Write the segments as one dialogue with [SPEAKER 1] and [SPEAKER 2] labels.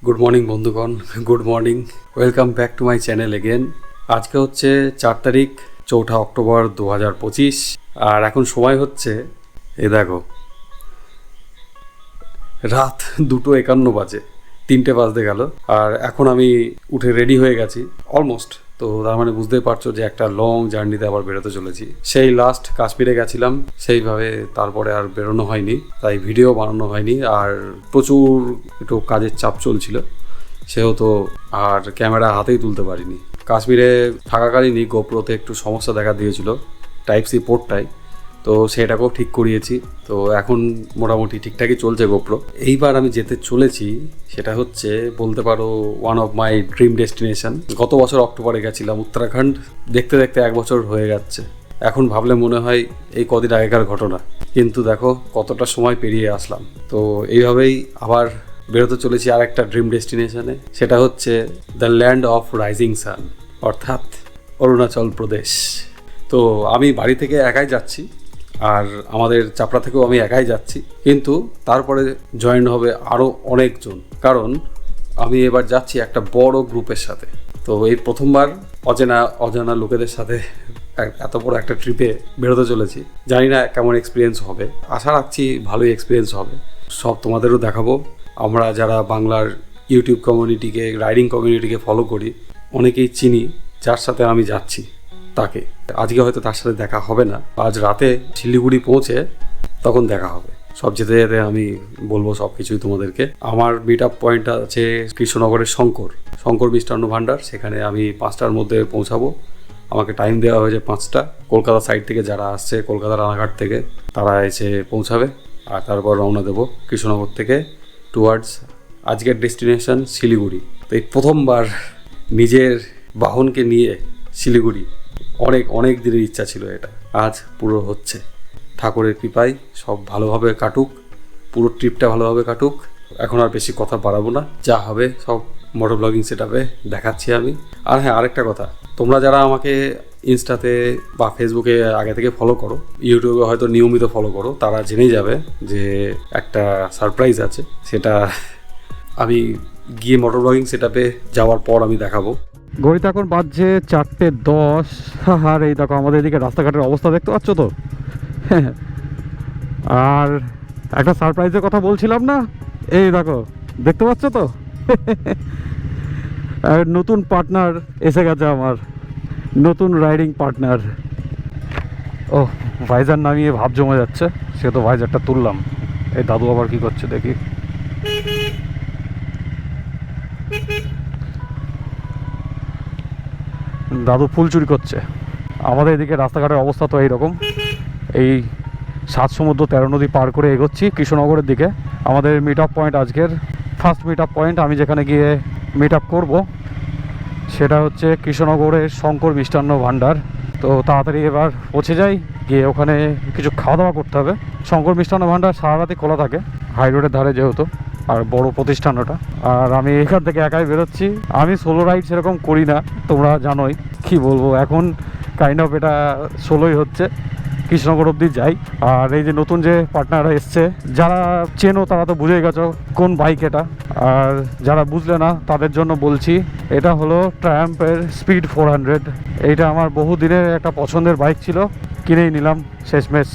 [SPEAKER 1] Good morning বন্ধুগণ, good morning, welcome back to my channel again. আজকে হচ্ছে 4 তারিখ 4 অক্টোবর 2025 আর এখন সময় হচ্ছে দেখো রাত 2:51 বাজে, 3টে বাজতে গেল। আর এখন আমি উঠে রেডি হয়ে গেছি অলমোস্ট। তো তার মানে বুঝতেই পারছো যে একটা লং জার্নিতে আবার বেরোতে চলেছি। সেই লাস্ট কাশ্মীরে গেছিলাম, সেইভাবে তারপরে আর বেরোনো হয়নি, তাই ভিডিও বানানো হয়নি। আর প্রচুর একটু কাজের চাপ চলছিল, সেহেতু আর ক্যামেরা হাতেই তুলতে পারিনি। কাশ্মীরে থাকাকালীনই গোপ্রোতে একটু সমস্যা দেখা দিয়েছিল টাইপ সি পোর্টটাই, তো সেটাকেও ঠিক করিয়েছি। তো এখন মোটামুটি ঠিকঠাকই চলছে গোপ্রো। এইবার আমি যেতে চলেছি সেটা হচ্ছে বলতে পারো one of my dream destination. গত বছর অক্টোবরে গেছিলাম উত্তরাখণ্ড, দেখতে দেখতে 1 বছর হয়ে যাচ্ছে। এখন ভাবলে মনে হয় এই কদিন আগেকার ঘটনা, কিন্তু দেখো কতটা সময় পেরিয়ে আসলাম। তো এইভাবেই আবার বেরোতে চলেছি আর একটা ড্রিম ডেস্টিনেশনে, সেটা হচ্ছে the land of rising sun, অর্থাৎ অরুণাচল প্রদেশ। তো আমি বাড়ি থেকে একাই যাচ্ছি, আর আমাদের চাপড়া থেকেও আমি একাই যাচ্ছি, কিন্তু তারপরে জয়েন হবে আরও অনেকজন, কারণ আমি এবার যাচ্ছি একটা বড় গ্রুপের সাথে। তো এই প্রথমবার অজানা লোকেদের সাথে এত বড় একটা ট্রিপে বেরোতে চলেছি। জানি না কেমন এক্সপিরিয়েন্স হবে, আশা রাখছি ভালোই এক্সপিরিয়েন্স হবে। সব তোমাদেরও দেখাবো। আমরা যারা বাংলার ইউটিউব কমিউনিটিকে, রাইডিং কমিউনিটিকে ফলো করি, অনেকেই চিনি যার সাথে আমি যাচ্ছি তাকে। আজকে হয়তো তার সাথে দেখা হবে না, আজ রাতে শিলিগুড়ি পৌঁছে তখন দেখা হবে। সব যেতে যেতে আমি বলবো সব কিছুই তোমাদেরকে। আমার মিট আপ পয়েন্ট আছে কৃষ্ণনগরের শঙ্কর মিষ্টান্ন ভাণ্ডার, সেখানে আমি 5টার মধ্যে পৌঁছাবো। আমাকে টাইম দেওয়া হয়েছে 5টা। কলকাতা সাইড থেকে যারা আসছে, কলকাতা রানাঘাট থেকে, তারা এসে পৌঁছাবে। আর তারপর রওনা দেবো কৃষ্ণনগর থেকে টুয়ার্ডস আজকের ডেস্টিনেশন শিলিগুড়ি। তো এই প্রথমবার নিজের বাহনকে নিয়ে শিলিগুড়ি, অনেক দিনের ইচ্ছা ছিল এটা, আজ পুরো হচ্ছে। ঠাকুরের কৃপায় সব ভালোভাবে কাটুক, পুরো ট্রিপটা ভালোভাবে কাটুক। এখন আর বেশি কথা বাড়াবো না, যা হবে সব মোটর ব্লগিং সেটআপে দেখাচ্ছি আমি। আর হ্যাঁ, আরেকটা কথা, তোমরা যারা আমাকে ইনস্টাতে বা ফেসবুকে আগে থেকে ফলো করো, ইউটিউবে হয়তো নিয়মিত ফলো করো, তারা জেনেই যাবে যে একটা সারপ্রাইজ আছে। সেটা আমি গিয়ে মোটর ব্লগিং সেটআপে যাওয়ার পর আমি দেখাবো। ঘড়িতে এখন বাজছে 4:10। আর এই দেখো আমাদের এদিকে রাস্তাঘাটের অবস্থা দেখতে পাচ্ছ তো। আর একটা সারপ্রাইজের কথা বলছিলাম না, এই দেখো দেখতে পাচ্ছ তো। আর নতুন পার্টনার এসে গেছে, আমার নতুন রাইডিং পার্টনার। ও, ভাইজার নামিয়ে ভাব জমে যাচ্ছে, সে তো ভাইজারটা তুললাম। এই দাদু আবার কি করছে দেখি। দাদু ফুল চুরি করছে। আমাদের এদিকে রাস্তাঘাটের অবস্থা তো এইরকম। এই 7 সমুদ্র 13 নদী পার করে এগোচ্ছি কৃষ্ণনগরের দিকে। আমাদের মিট আপ পয়েন্ট, আজকের ফার্স্ট মিট আপ পয়েন্ট, আমি যেখানে গিয়ে মিট আপ করবো সেটা হচ্ছে কৃষ্ণনগরের শঙ্কর মিষ্টান্ন ভাণ্ডার। তো তাড়াতাড়ি এবার পৌঁছে যাই, গিয়ে ওখানে কিছু খাওয়া দাওয়া করতে হবে। শঙ্কর মিষ্টান্ন ভাণ্ডার সারা রাতে খোলা থাকে, হাই রোডের ধারে যেহেতু, আর বড় প্রতিষ্ঠান ওটা। আর আমি এখান থেকে একাই বেরোচ্ছি। আমি সোলো রাইড সেরকম করি না, তোমরা জানোই। কি বলবো, এখন কাইন্ড অফ এটা সোলোই হচ্ছে, কৃষ্ণনগর অবধি যাই। আর এই যে নতুন যে পার্টনাররা এসছে, যারা চেনো তারা তো বুঝে গেছো কোন বাইক এটা, আর যারা বুঝলে না তাদের জন্য বলছি, এটা হলো ট্রায়াম্পের স্পিড 400। এইটা আমার বহু দিনের একটা পছন্দের বাইক ছিল, কিনেই নিলাম শেষমেশ।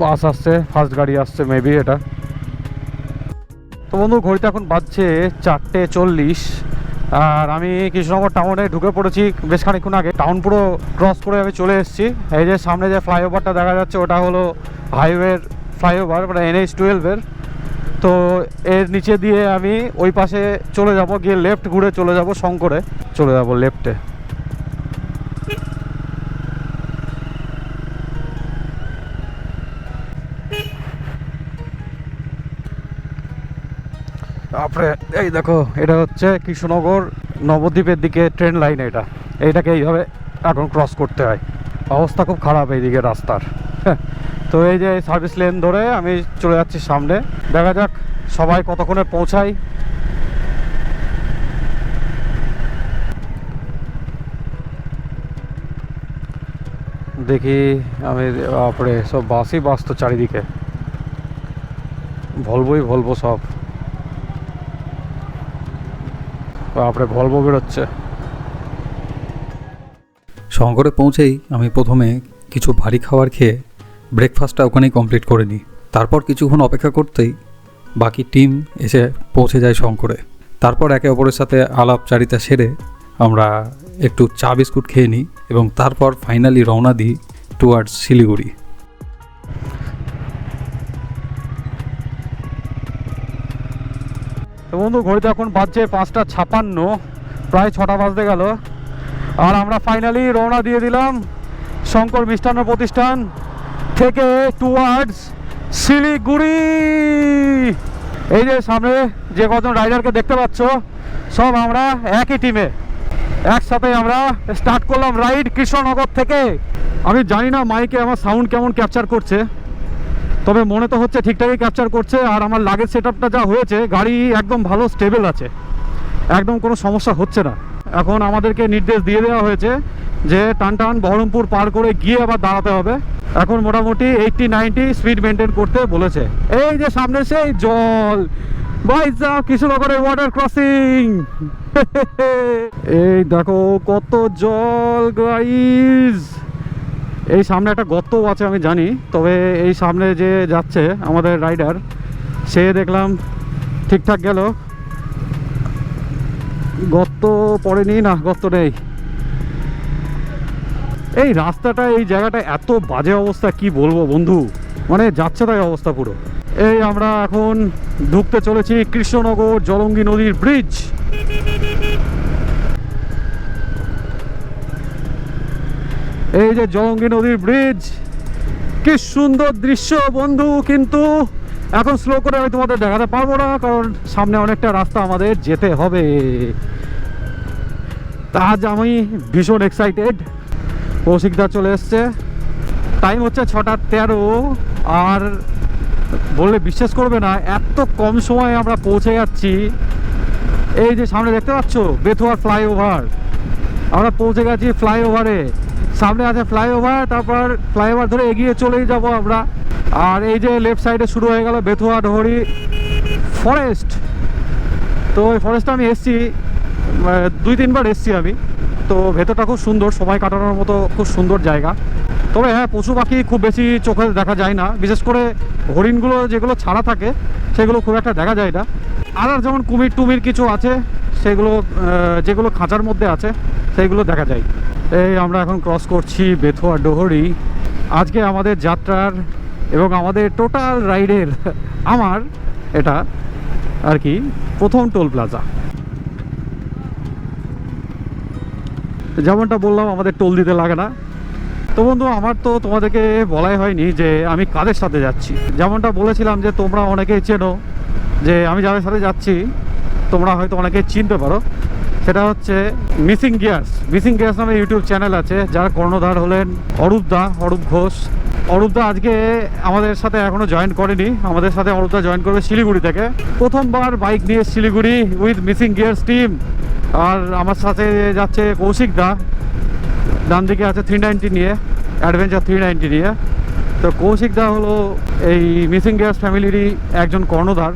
[SPEAKER 1] বাস আসছে, ফার্স্ট গাড়ি আসছে মেবি এটা। তো বন্ধু, ঘড়িতে এখন বাজছে 4:40। আর আমি কৃষ্ণনগর টাউনে ঢুকে পড়েছি বেশ খানিক্ষণ আগে। টাউন পুরো ক্রস করে আমি চলে এসেছি। এই যে সামনে যে ফ্লাইওভারটা দেখা যাচ্ছে, ওটা হলো হাইওয়ের ফ্লাইওভার, মানে NH-12-এর। তো এর নিচে দিয়ে আমি ওই পাশে চলে যাব, গিয়ে লেফট ঘুরে চলে যাব শঙ্করে, চলে যাব লেফটে। তারপরে এই দেখো, এটা হচ্ছে কৃষ্ণনগর নবদ্বীপের দিকে ট্রেন লাইন। এইটাকে এইভাবে এখন ক্রস করতে হয়। অবস্থা খুব খারাপ এইদিকে রাস্তার। তো এই যে সার্ভিস লেন ধরে আমি চলে যাচ্ছি সামনে, দেখা যাক সবাই কতক্ষণে পৌঁছাই। দেখি আমি, তারপরে সব বাসই বাস তো চারিদিকে। ভলভো সব, তারপরে ভলভো বেরোচ্ছে। শঙ্করে পৌঁছেই আমি প্রথমে কিছু ভারী খাবার খেয়ে ব্রেকফাস্টটা ওখানেই কমপ্লিট করে নিই। তারপর কিছুক্ষণ অপেক্ষা করতেই বাকি টিম এসে পৌঁছে যায় শঙ্করে। তারপর একে অপরের সাথে আলাপচারিতা সেরে আমরা একটু চা বিস্কুট খেয়ে নিই এবং তারপর ফাইনালি রওনা দিই টুয়ার্ডস শিলিগুড়ি। তো বন্ধু, ঘড়িতে এখন বাজছে 5:56, প্রায় 6টা বাজতে গেল। আর আমরা ফাইনালি রওনা দিয়ে দিলাম শঙ্কর মিষ্টান্ন প্রতিষ্ঠান থেকে টুয়ার্ডস শিলিগুড়ি। এই যে সামনে যে কজন রাইডারকে দেখতে পাচ্ছ, সব আমরা একই টিমে, একসাথে আমরা স্টার্ট করলাম রাইড কৃষ্ণনগর থেকে। আমি জানি না মাইকে আমার সাউন্ড কেমন ক্যাপচার করছে, তবে মনে তো হচ্ছে ঠিকঠাকই ক্যাপচার করছে। আর আমার লাগেজ সেটআপটা যা হয়েছে, গাড়ি একদম ভালো স্টেবল আছে, একদম কোনো সমস্যা হচ্ছে না। এখন আমাদেরকে নির্দেশ দিয়ে দেওয়া হয়েছে যে টান বহরমপুর পার করে গিয়ে আবার দাঁড়াতে হবে। এখন মোটামুটি 80-90 স্পিড মেনটেন করতে বলেছে। এই যে সামনে সেই জল, ভাই সাহ, কৃষ্ণনগরের ওয়াটার ক্রসিং। এই দেখো কত জল গাইস। এই সামনে একটা গর্ত আছে আমি জানি, তবে এই সামনে যে যাচ্ছে আমাদের রাইডার, সে দেখলাম ঠিকঠাক গেল, গর্ত পড়েনি, না গর্ত নেই। এই রাস্তাটা, এই জায়গাটা এত বাজে অবস্থা, কি বলবো বন্ধু, মানে যাচ্ছে তাই অবস্থা পুরো। এই আমরা এখন ঢুকতে চলেছি কৃষ্ণনগর জলঙ্গি নদীর ব্রিজ। এই যে জলঙ্গি নদীর ব্রিজ, কি সুন্দর দৃশ্য বন্ধু। কিন্তু এখন স্লো করে আমি তোমাদের দেখাতে পারবো না, কারণ সামনে অনেকটা রাস্তা আমাদের যেতে হবে। আজ আমি ভীষণ এক্সাইটেড। কৌশিকদা চলে এসছে, টাইম হচ্ছে 6:13। আর বললে বিশ্বাস করবে না, এত কম সময়ে আমরা পৌঁছে যাচ্ছি। এই যে সামনে দেখতে পাচ্ছ বেথুয়া ফ্লাইওভার, আমরা পৌঁছে গেছি ফ্লাইওভারে। সামনে আছে ফ্লাইওভার, তারপর ফ্লাইওভার ধরে এগিয়ে চলেই যাব আমরা। আর এই যে লেফট সাইডে শুরু হয়ে গেল বেথুয়া ডহরি ফরেস্ট। তো এই ফরেস্টে আমি এসছি 2-3 বার এসছি আমি। তো ভেতরটা খুব সুন্দর, সময় কাটানোর মতো খুব সুন্দর জায়গা। তবে হ্যাঁ, পশু পাখি খুব বেশি চোখে দেখা যায় না, বিশেষ করে হরিণগুলো যেগুলো ছাড়া থাকে সেগুলো খুব একটা দেখা যায় না। আর যেমন কুমির টুমির কিছু আছে, সেগুলো যেগুলো খাঁচার মধ্যে আছে সেইগুলো দেখা যায়। এই আমরা এখন ক্রস করছি বেথুয়া ডহরি। আজকে আমাদের যাত্রার এবং আমাদের টোটাল রাইডের আমার এটা আর কি প্রথম টোল প্লাজা। যেমনটা বললাম, আমাদের টোল দিতে লাগে না। তো বন্ধু, আমার তো তোমাদেরকে বলাই হয়নি যে আমি কাদের সাথে যাচ্ছি। যেমনটা বলেছিলাম যে তোমরা অনেকেই চেনো, যে আমি যাদের সাথে যাচ্ছি তোমরা হয়তো অনেকেই চিনতে পারো। সেটা হচ্ছে মিসিং গিয়ার্স। মিসিং গিয়ার্স নামে ইউটিউব চ্যানেল আছে, যার কর্ণধার হলেন অরূপ ঘোষ। অরূপদা আজকে আমাদের সাথে এখনও জয়েন করেনি, আমাদের সাথে অরূপদা জয়েন করবে শিলিগুড়ি থেকে। প্রথমবার বাইক নিয়ে Siliguri with Missing Gears team. আর আমার সাথে যাচ্ছে কৌশিকদা, ডান দিকে আছে 390 নিয়ে, অ্যাডভেঞ্চার 390 নিয়ে। তো কৌশিকদা হলো এই মিসিং গিয়ার্স ফ্যামিলিরই একজন কর্ণধার।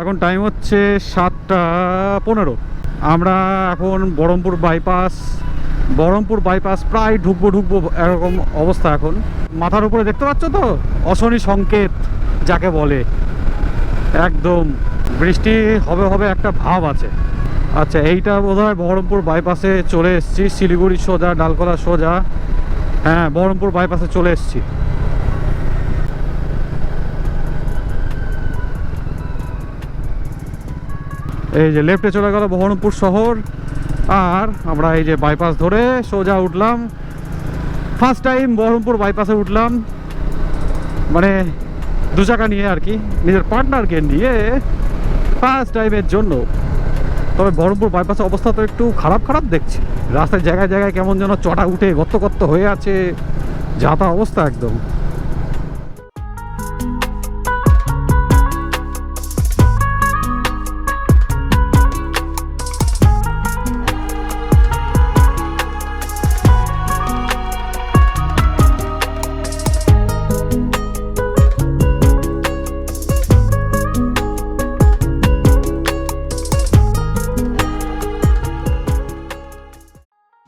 [SPEAKER 1] এখন টাইম হচ্ছে 7:15। আমরা এখন বহরমপুর বাইপাস প্রায় ঢুকবো এরকম অবস্থা। এখন মাথার উপরে দেখতে পাচ্ছ তো অশনি সংকেত যাকে বলে, একদম বৃষ্টি হবে একটা ভাব আছে। আচ্ছা, এইটা বোধহয় বহরমপুর বাইপাসে চলে এসেছি, শিলিগুড়ি সোজা, ডালকোলা সোজা। হ্যাঁ, বহরমপুর বাইপাসে চলে এসেছি। এই যে লেফটে চলে গেল বহরমপুর শহর, আর আমরা এই যে বাইপাস ধরে সোজা উঠলাম। ফার্স্ট টাইম বহরমপুর বাইপাসে উঠলাম, মানে 2 চাকা নিয়ে আর কি, নিজের পার্টনারকে নিয়ে ফার্স্ট টাইমের জন্য।
[SPEAKER 2] তবে বহরমপুর বাইপাসের অবস্থা তো একটু খারাপ দেখছি। রাস্তায় জায়গায় জায়গায় কেমন যেন চটা উঠে গর্ত হয়ে আছে, যা তা অবস্থা একদম।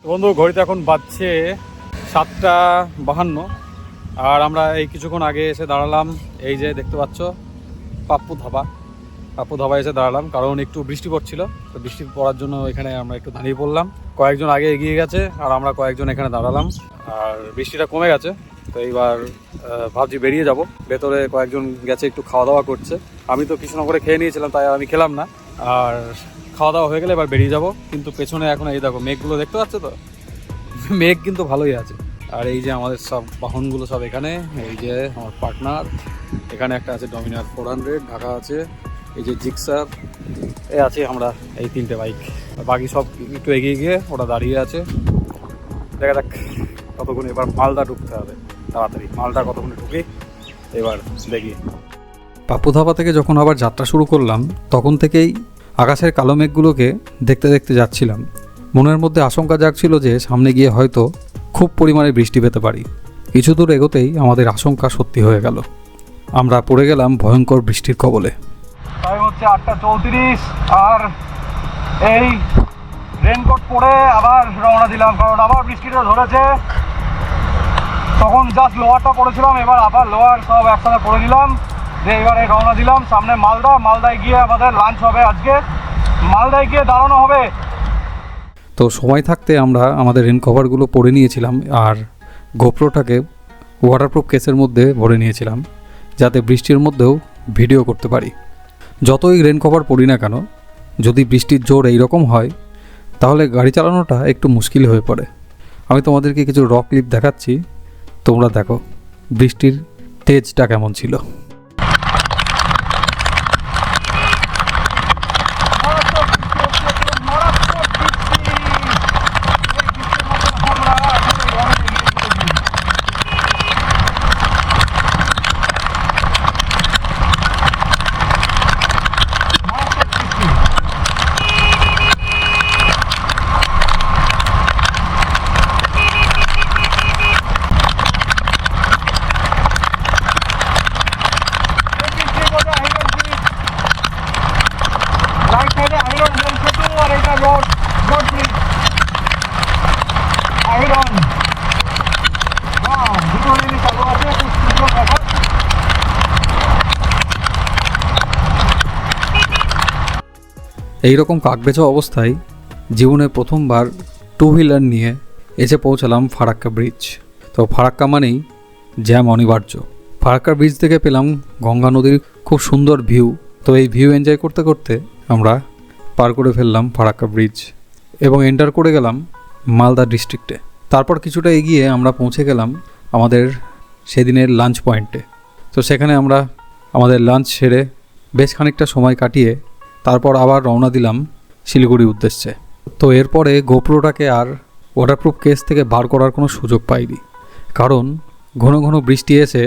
[SPEAKER 1] বন্ধু ঘড়িতে এখন বাজছে 7:52, আর আমরা এই কিছুক্ষণ আগে এসে দাঁড়ালাম এই যে দেখতে পাচ্ছ পাপ্পু ধাবা এসে দাঁড়ালাম, কারণ একটু বৃষ্টি পড়ছিল। তো বৃষ্টি পড়ার জন্য এখানে আমরা একটু দাঁড়িয়ে পড়লাম। কয়েকজন আগে এগিয়ে গেছে আর আমরা কয়েকজন এখানে দাঁড়ালাম, আর বৃষ্টিটা কমে গেছে। তো এইবার ভাবছি বেরিয়ে যাব। ভেতরে কয়েকজন গেছে একটু খাওয়া দাওয়া করছে, আমি তো কৃষ্ণনগরে খেয়ে নিয়েছিলাম তাই আমি খেলাম না। আর খাওয়া দাওয়া হয়ে গেলে এবার বেরিয়ে যাব। কিন্তু পেছনে এখন এই দেখো মেঘগুলো দেখতে পাচ্ছ তো, মেঘ কিন্তু ভালোই আছে। আর এই যে আমাদের সব বাহনগুলো সব এখানে, এই যে আমার পার্টনার এখানে একটা আছে, ডমিনার 400 ঢাকা আছে, এই যে জিক্সার এ আছে, আমরা এই 3টে বাইক। বাকি সব একটু এগিয়ে গিয়ে ওরা দাঁড়িয়ে আছে। দেখা যাক কতক্ষণ, এবার মালদা ঢুকতে হবে তাড়াতাড়ি। মালদা কতক্ষণে ঢুকি এবার দেখি।
[SPEAKER 2] পাপ্পু ধাবা থেকে যখন আবার যাত্রা শুরু করলাম, তখন থেকেই আকাশের কালো মেঘগুলোকে দেখতে দেখতে যাচ্ছিলাম। মনের মধ্যে আশঙ্কা জাগছিল যে সামনে গিয়ে হয়তো খুব পরিমাণে বৃষ্টি পেতে পারি। কিছু দূর এগোতেই আমাদের আশঙ্কা সত্যি হয়ে গেল, আমরা পড়ে গেলাম ভয়ঙ্কর বৃষ্টির কবলে।
[SPEAKER 1] টাইম হচ্ছে 8:34, আর এই রেনকোট পরে আবার রওনা দিলাম, কারণ আবার বৃষ্টিটা ধরেছে। তখন জাস্ট লোয়ারটা পরেছিলাম, এবার আবার লোয়ার সব একসাথে পরে দিলাম, যে এবারে রওনা দিলাম সামনে মালদায় গিয়ে আমাদের লাঞ্চ হবে আজকে, মালদায় গিয়ে দাঁড়ানো হবে।
[SPEAKER 2] তো সময় থাকতে আমরা আমাদের রেন কভারগুলো পরে নিয়েছিলাম, আর গোপ্রোটাকে ওয়াটারপ্রুফ কেসের মধ্যে ভরে নিয়েছিলাম, যাতে বৃষ্টির মধ্যেও ভিডিও করতে পারি। যতই রেন কভার পরি না কেন, যদি বৃষ্টির জোর এইরকম হয় তাহলে গাড়ি চালানোটা একটু মুশকিল হয়ে পড়ে। আমি তোমাদেরকে কিছু র ক্লিপ দেখাচ্ছি, তোমরা দেখো বৃষ্টির তেজটা কেমন ছিল। এইরকম কাকবেচা অবস্থায় জীবনে প্রথমবার টু হুইলার নিয়ে এসে পৌঁছালাম ফারাক্কা ব্রিজ। তো ফারাক্কা মানেই জ্যাম অনিবার্য। ফারাক্কা ব্রিজ থেকে পেলাম গঙ্গা নদীর খুব সুন্দর ভিউ। তো এই ভিউ এনজয় করতে করতে আমরা পার করে ফেললাম ফারাক্কা ব্রিজ এবং এন্টার করে গেলাম মালদা ডিস্ট্রিক্টে। তারপর কিছুটা এগিয়ে আমরা পৌঁছে গেলাম আমাদের সেদিনের লাঞ্চ পয়েন্টে। তো সেখানে আমরা আমাদের লাঞ্চ সেরে বেশ খানিকটা সময় কাটিয়ে তারপর আবার রওনা দিলাম শিলিগুড়ির উদ্দেশ্যে। তো এরপরে গোপ্রোটাকে আর ওয়াটারপ্রুফ কেস থেকে বার করার কোনো সুযোগ পাইনি, কারণ ঘন ঘন বৃষ্টি এসে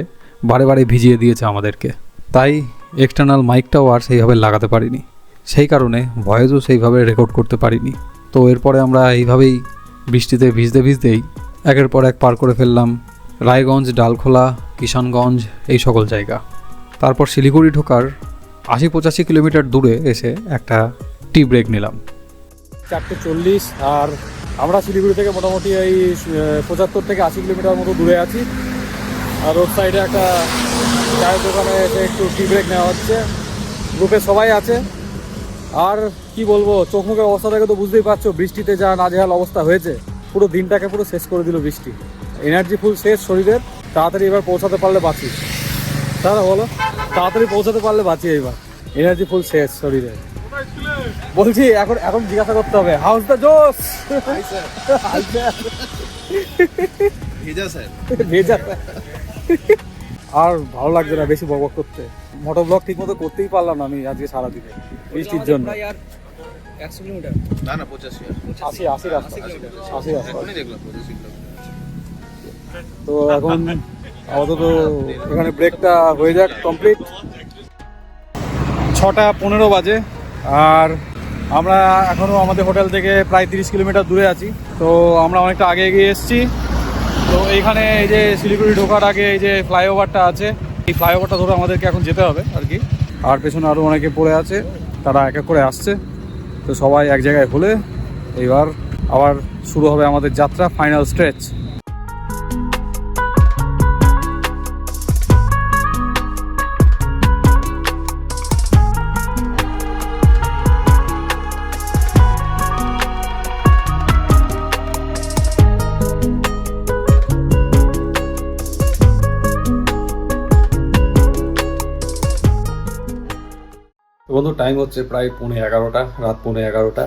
[SPEAKER 2] বারে ভিজিয়ে দিয়েছে আমাদেরকে। তাই এক্সটার্নাল মাইকটাও আর সেইভাবে লাগাতে পারিনি, সেই কারণে ভয়েসও সেইভাবে রেকর্ড করতে পারিনি। তো এরপরে আমরা এইভাবেই বৃষ্টিতে ভিজতেই একের পর এক পার করে ফেললাম রায়গঞ্জ, ডালখোলা, কিষানগঞ্জ, এই সকল জায়গা। তারপর শিলিগুড়ি ঢোকার 80-85 কিলোমিটার দূরে এসে একটা টি ব্রেক নিলাম।
[SPEAKER 1] 4:40, আর আমরা শিলিগুড়ি থেকে মোটামুটি এই 75 থেকে 80 কিলোমিটার মতো দূরে আছি। আর রোড সাইডে একটা চায়ের দোকানে এসে একটু টি ব্রেক নেওয়া হচ্ছে। গ্রুপে সবাই আছে। আর কি বলবো, চোখ মুখের অবস্থা থেকে তো বুঝতেই পারছো, বৃষ্টিতে যা নাজেহাল অবস্থা হয়েছে। পুরো দিনটাকে পুরো শেষ করে দিল বৃষ্টি। এনার্জি ফুল শেষ শরীরের। তাড়াতাড়ি এবার পৌঁছাতে পারলে বাঁচি। দাদা বলো, তাড়াতাড়ি পৌঁছাতে পারলে বাঁচি। এইবার এনার্জি ফুল শেষ শরীরে। বলছি এখন জিজ্ঞাসা করতে হবে, হাউস দ্য জোস? ভেজা আর ভালো লাগছে না বেশি বকবক করতে। মোটর ব্লগ ঠিক মতো করতেই পারলাম না আমি আজকে সারাদিনে বৃষ্টির জন্য।
[SPEAKER 3] 100 কিলোমিটার
[SPEAKER 4] না না 85
[SPEAKER 1] 80 80 রাস্তা 80 রাস্তা
[SPEAKER 4] এখনই দেখলাম 85 কিলোমিটার।
[SPEAKER 1] তো এখন আপাতত এখানে ব্রেকটা হয়ে যাক কমপ্লিট। 6:15 বাজে আর আমরা এখনও আমাদের হোটেল থেকে প্রায় 30 কিলোমিটার দূরে আছি। তো আমরা অনেকটা আগে এগিয়ে এসেছি। তো এইখানে এই যে শিলিগুড়ি ঢোকার আগে এই যে ফ্লাইওভারটা আছে, এই ফ্লাইওভারটা ধরে আমাদেরকে এখন যেতে হবে আর কি। আর পেছনে আরও অনেকে পড়ে আছে, তারা এক এক করে আসছে। তো সবাই এক জায়গায় হলে এইবার আবার শুরু হবে আমাদের যাত্রা, ফাইনাল স্ট্রেচ। বন্ধু টাইম হচ্ছে প্রায় 11:30, রাত 11:30।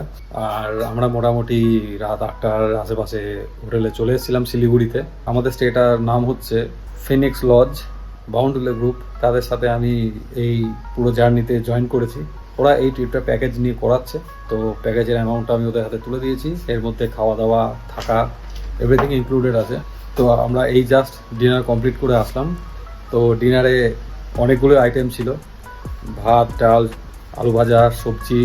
[SPEAKER 1] আর আমরা মোটামুটি রাত 8টার আশেপাশে হোটেলে চলে এসেছিলাম শিলিগুড়িতে। আমাদের স্টেটার নাম হচ্ছে ফিনিক্স লজ, বাউন্ডুলে গ্রুপ। তাদের সাথে আমি এই পুরো জার্নিতে জয়েন করেছি। ওরা এই ট্রিপটা প্যাকেজ নিয়ে করাচ্ছে, তো প্যাকেজের অ্যামাউন্টটা আমি ওদের হাতে তুলে দিয়েছি। এর মধ্যে খাওয়া দাওয়া থাকা এভরিথিং ইনক্লুডেড আছে। তো আমরা এই জাস্ট ডিনার কমপ্লিট করে আসলাম। তো ডিনারে অনেকগুলো আইটেম ছিল, ভাত, ডাল, আলু ভাজা, সবজি।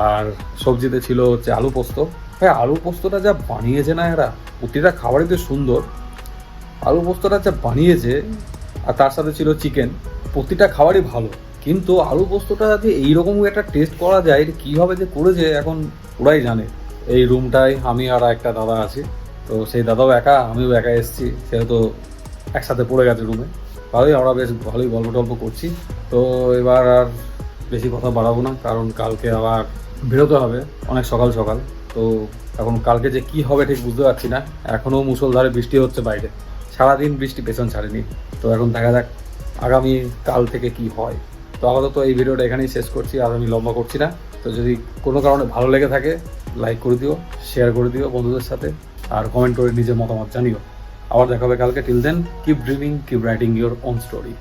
[SPEAKER 1] আর সবজিতে ছিল হচ্ছে আলু পোস্ত। হ্যাঁ, আলু পোস্তটা যা বানিয়েছে না এরা, প্রতিটা খাবারই তো সুন্দর। আলু পোস্তটা যা বানিয়েছে, আর তার সাথে ছিল চিকেন। প্রতিটা খাবারই ভালো, কিন্তু আলু পোস্তটা যে এইরকম একটা টেস্ট করা যায়, এটা কীভাবে যে করেছে এখন ওরাই জানে। এই রুমটায় আমি আর একটা দাদা আছি। তো সেই দাদাও একা, আমিও একা এসেছি, সেহেতু একসাথে পড়ে গেছে রুমে। ভালোই, আমরা বেশ ভালোই গল্প টল্প করছি। তো এবার আর বেশি কথা বাড়াবো না, কারণ কালকে আবার বেরোতে হবে অনেক সকাল সকাল। তো এখন কালকে যে কি হবে ঠিক বুঝতে পারছি না। এখনও মুষলধারে বৃষ্টি হচ্ছে বাইরে, সারাদিন বৃষ্টি পেছন ছাড়েনি। তো এখন দেখা যাক আগামী কাল থেকে কি হয়। তো আপাতত এই ভিডিওটা এখানেই শেষ করছি, আর আমি লম্বা করছি না। তো যদি কোনো কারণে ভালো লেগে থাকে লাইক করে দিও, শেয়ার করে দিও বন্ধুদের সাথে, আর কমেন্ট করে নিজের মতামত জানিও। আবার দেখা হবে কালকে। Till then, keep dreaming, keep writing your own story.